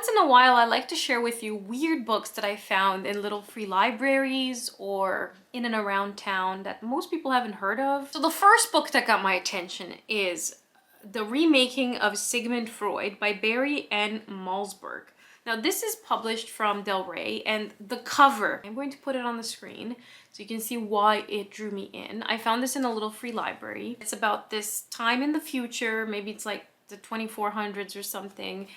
once in a while, I like to share with you weird books that I found in little free libraries or in and around town that most people haven't heard of. So the first book that got my attention is The Remaking of Sigmund Freud by Barry N. Malzberg. Now this is published from Del Rey, and the cover, I'm going to put it on the screen so you can see why it drew me in. I found this in a little free library. It's about this time in the future, maybe it's like the 2400s or something,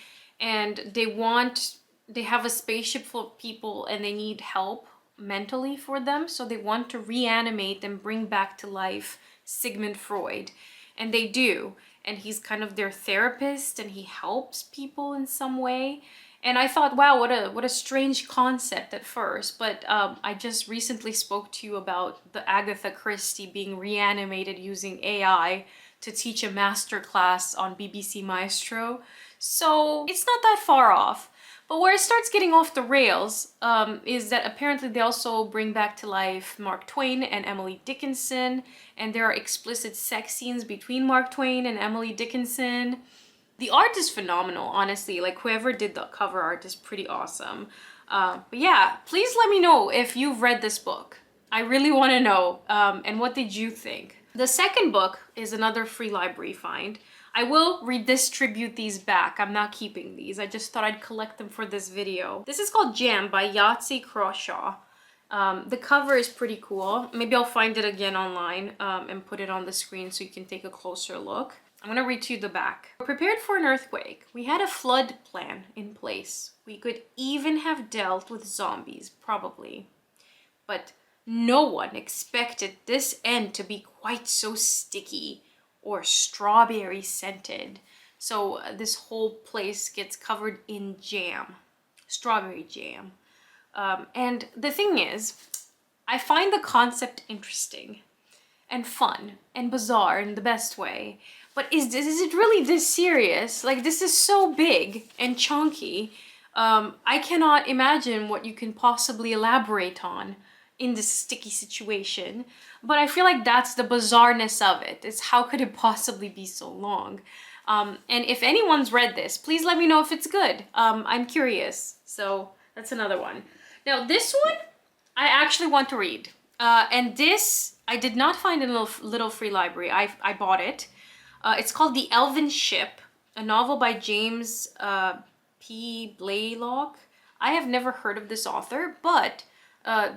and they have a spaceship full of people and they need help mentally for them, so they want to reanimate and bring back to life Sigmund Freud, and they do, and he's kind of their therapist and he helps people in some way. And I thought, wow, what a strange concept at first, but I just recently spoke to you about the Agatha Christie being reanimated using AI to teach a master class on BBC Maestro. So it's not that far off. But where it starts getting off the rails is that apparently they also bring back to life Mark Twain and Emily Dickinson, and there are explicit sex scenes between Mark Twain and Emily Dickinson. The art is phenomenal, honestly. Like, whoever did the cover art is pretty awesome. But yeah, please let me know if you've read this book. I really want to know. And what did you think? The second book is another free library find. I will redistribute these back. I'm not keeping these. I just thought I'd collect them for this video. This is called Jam by Yahtzee Crawshaw. The cover is pretty cool. Maybe I'll find it again online and put it on the screen so you can take a closer look. I'm gonna read to you the back. We're prepared for an earthquake. We had a flood plan in place. We could even have dealt with zombies, probably. But no one expected this end to be quite so sticky or strawberry scented. So this whole place gets covered in jam, strawberry jam. And the thing is, I find the concept interesting and fun and bizarre in the best way. But is it really this serious? Like, this is so big and chunky. I cannot imagine what you can possibly elaborate on in this sticky situation. But I feel like that's the bizarreness of it. It's how could it possibly be so long? And if anyone's read this, please let me know if it's good. I'm curious. So that's another one. Now this one, I actually want to read. And this, I did not find in a little free library. I bought it. It's called The Elven Ship, a novel by James P. Blaylock. I have never heard of this author, but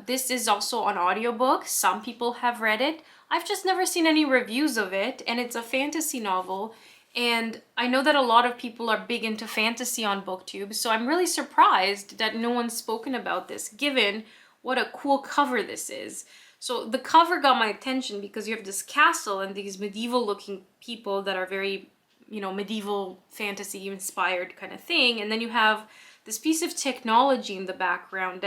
this is also an audiobook. Some people have read it. I've just never seen any reviews of it, and it's a fantasy novel. And I know that a lot of people are big into fantasy on BookTube, so I'm really surprised that no one's spoken about this, given what a cool cover this is. So the cover got my attention because you have this castle and these medieval looking people that are very, you know, medieval fantasy inspired kind of thing. And then you have this piece of technology in the background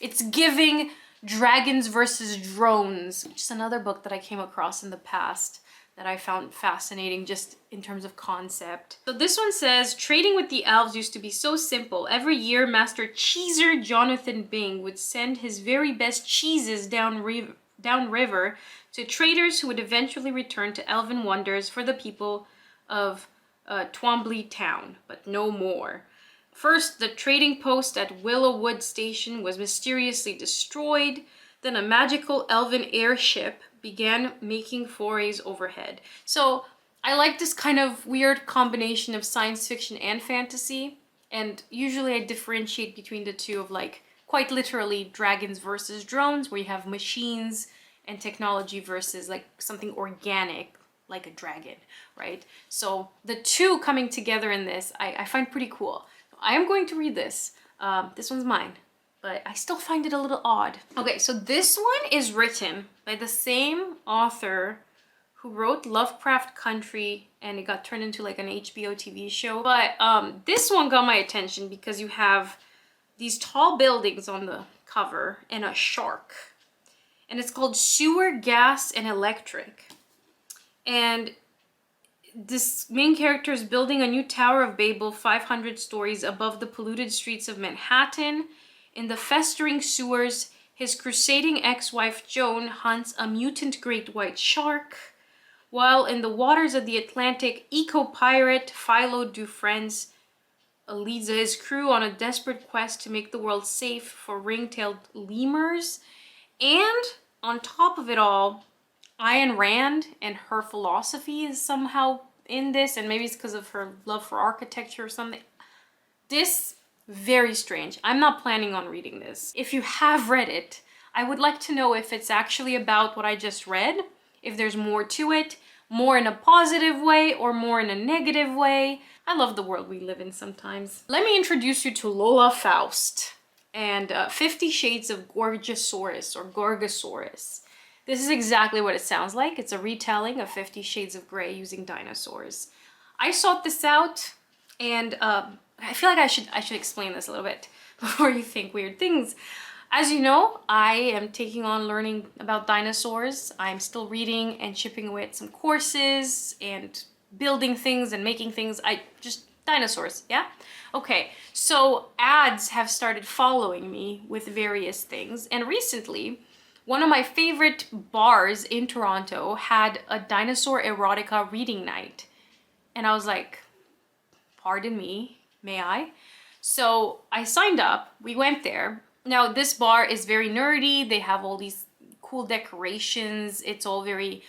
it's giving dragons versus drones. Just another book that I came across in the past that I found fascinating just in terms of concept. So this one says, trading with the elves used to be so simple. Every year, Master Cheeser Jonathan Bing would send his very best cheeses downriver to traders who would eventually return to elven wonders for the people of Twombly Town, but no more. First, the trading post at Willowwood Station was mysteriously destroyed. Then a magical elven airship began making forays overhead. So I like this kind of weird combination of science fiction and fantasy. And usually I differentiate between the two of, like, quite literally dragons versus drones, where you have machines and technology versus like something organic like a dragon, right? So the two coming together in this, I find pretty cool. I am going to read this. This one's mine, but I still find it a little odd. Okay, so this one is written by the same author who wrote Lovecraft Country, and it got turned into like an HBO TV show. But this one got my attention because you have these tall buildings on the cover and a shark. And it's called Sewer, Gas, and Electric. And this main character is building a new Tower of Babel 500 stories above the polluted streets of Manhattan. In the festering sewers, his crusading ex-wife Joan hunts a mutant great white shark, while in the waters of the Atlantic, eco-pirate Philo Dufresne's leads his crew on a desperate quest to make the world safe for ring-tailed lemurs. And on top of it all, Ayn Rand and her philosophy is somehow in this, and maybe it's because of her love for architecture or something. This, very strange. I'm not planning on reading this. If you have read it, I would like to know if it's actually about what I just read, if there's more to it, more in a positive way or more in a negative way. I love the world we live in sometimes. Let me introduce you to Lola Faust and 50 Shades of Gorgosaurus or Gorgosaurus. This is exactly what it sounds like. It's a retelling of 50 Shades of Grey using dinosaurs. I sought this out, and I feel like I should explain this a little bit before you think weird things. As you know, I am taking on learning about dinosaurs. I'm still reading and chipping away at some courses and building things and making things. Dinosaurs, yeah? Okay, so ads have started following me with various things, and recently, one of my favorite bars in Toronto had a dinosaur erotica reading night. And I was like, pardon me, may I? So I signed up, we went there. Now this bar is very nerdy, they have all these cool decorations, it's all very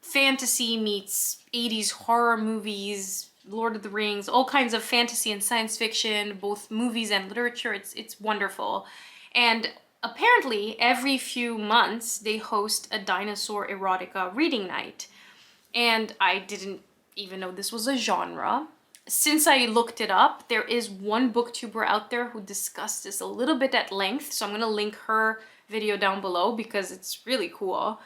fantasy meets 80s horror movies, Lord of the Rings, all kinds of fantasy and science fiction, both movies and literature. It's wonderful. And apparently every few months they host a dinosaur erotica reading night. And I didn't even know this was a genre. Since I looked it up, there is one booktuber out there who discussed this a little bit at length. So I'm gonna link her video down below because it's really cool.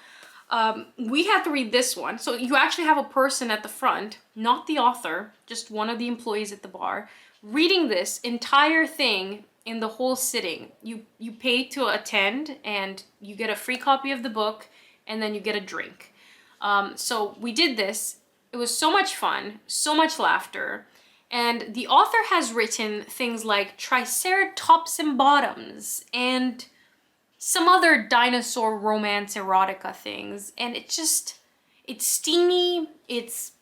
We had to read this one. So you actually have a person at the front, not the author, just one of the employees at the bar, reading this entire thing in the whole sitting. You pay to attend and you get a free copy of the book and then you get a drink. So we did this. It was so much fun, so much laughter. And the author has written things like Triceratops and Bottoms and some other dinosaur romance erotica things. And it's steamy, it's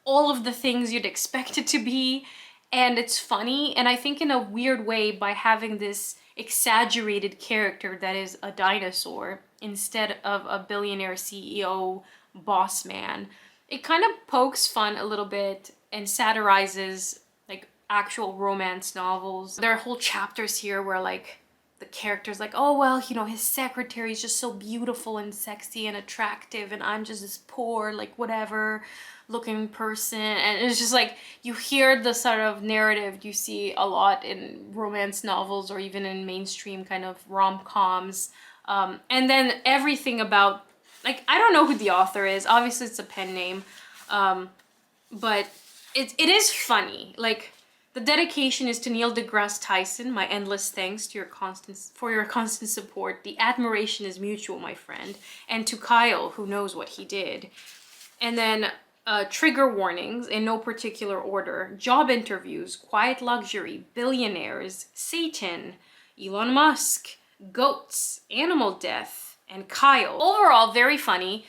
all of the things you'd expect it to be, and it's funny. And I think in a weird way, by having this exaggerated character that is a dinosaur instead of a billionaire CEO boss man, it kind of pokes fun a little bit and satirizes like actual romance novels. There are whole chapters here where like the character's like, oh, well, you know, his secretary is just so beautiful and sexy and attractive and I'm just this poor, like whatever looking person. And it's just like, you hear the sort of narrative you see a lot in romance novels or even in mainstream kind of rom-coms. And then everything about, like, I don't know who the author is. Obviously it's a pen name. But it is funny. Like, the dedication is to Neil deGrasse Tyson. My endless thanks to your constant support. The admiration is mutual, my friend. And to Kyle, who knows what he did. And then trigger warnings in no particular order. Job interviews, quiet luxury, billionaires, Satan, Elon Musk, goats, animal death, and Kyle. Overall, very funny.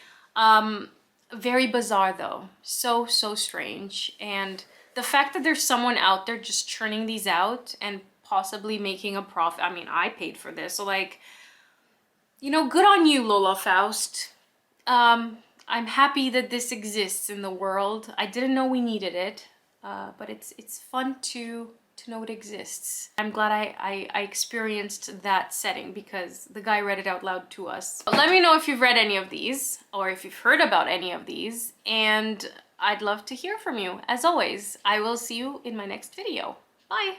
Very bizarre though. So strange. And the fact that there's someone out there just churning these out and possibly making a profit. I mean, I paid for this. So like, you know, good on you, Lola Faust. I'm happy that this exists in the world. I didn't know we needed it, but it's fun to know it exists. I'm glad I experienced that setting because the guy read it out loud to us. Let me know if you've read any of these or if you've heard about any of these, and I'd love to hear from you. As always, I will see you in my next video. Bye!